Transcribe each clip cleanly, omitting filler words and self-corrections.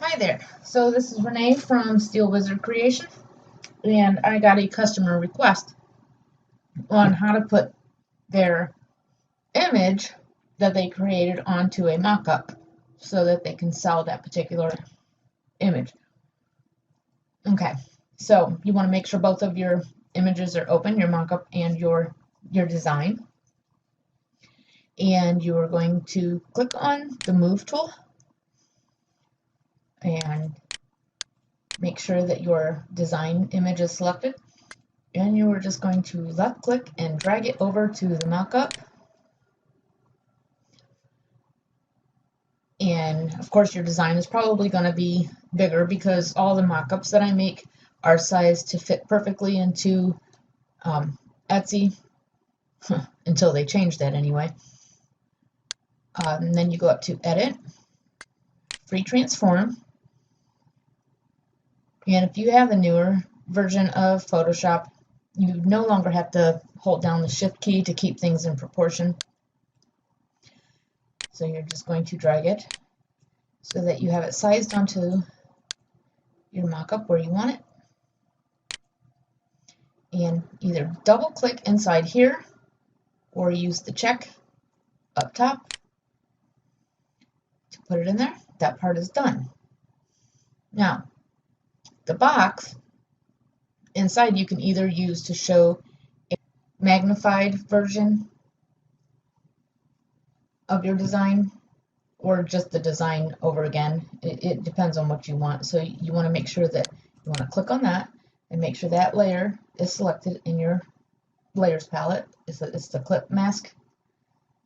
Hi there. So this is Renee from Steele Wizard Creation, and I got a customer request on how to put their image that they created onto a mock-up so that they can sell that particular image. Okay, so you want to make sure both of your images are open, your mock-up and your design. And you are going to click on the Move tool and make sure that your design image is selected, and you are just going to left click and drag it over to the mockup. And of course your design is probably going to be bigger because all the mockups that I make are sized to fit perfectly into Etsy until they change that anyway. And then you go up to Edit, Free Transform. And if you have a newer version of Photoshop, you no longer have to hold down the Shift key to keep things in proportion. So you're just going to drag it so that you have it sized onto your mockup where you want it. And either double click inside here or use the check up top to put it in there. That part is done. Now, the box inside you can either use to show a magnified version of your design or just the design over again. It depends on what you want. So you want to make sure that you want to click on that and make sure that layer is selected in your layers palette. It's the clip mask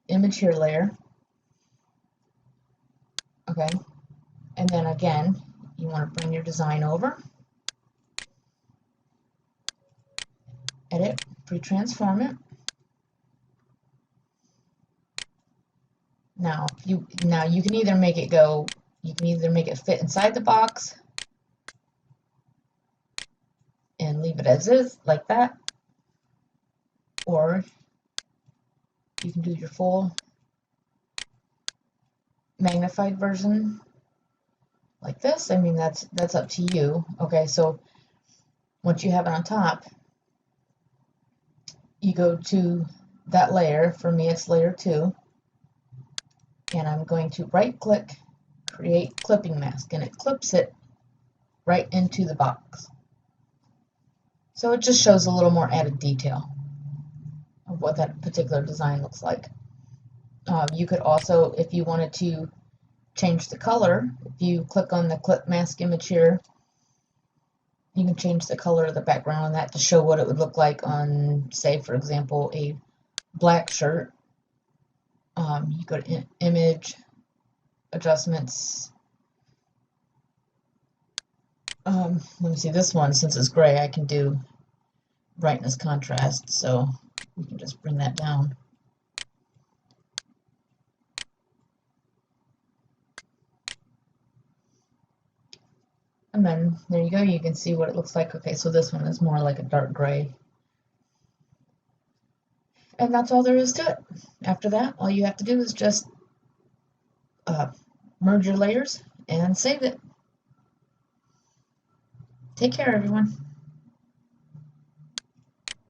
image here layer. Okay, and then again you want to bring your design over, edit, pre-transform it. Now you can either make it go, you can either make it fit inside the box and leave it as is like that, or you can do your full magnified version like this. I mean, that's up to you. Okay, so once you have it on top, you go to that layer. For me, it's layer 2. And I'm going to right click, create clipping mask, and it clips it right into the box. So it just shows a little more added detail of what that particular design looks like. You could also, if you wanted to change the color, if you click on the clip mask image here, you can change the color of the background on that to show what it would look like on, say, for example, a black shirt. You go to Image, Adjustments. Let me see, this one, since it's gray, I can do brightness contrast, so we can just bring that down. And then there you go, you can see what it looks like. Okay, so this one is more like a dark gray. And that's all there is to it. After that, all you have to do is just merge your layers and save it. Take care, everyone.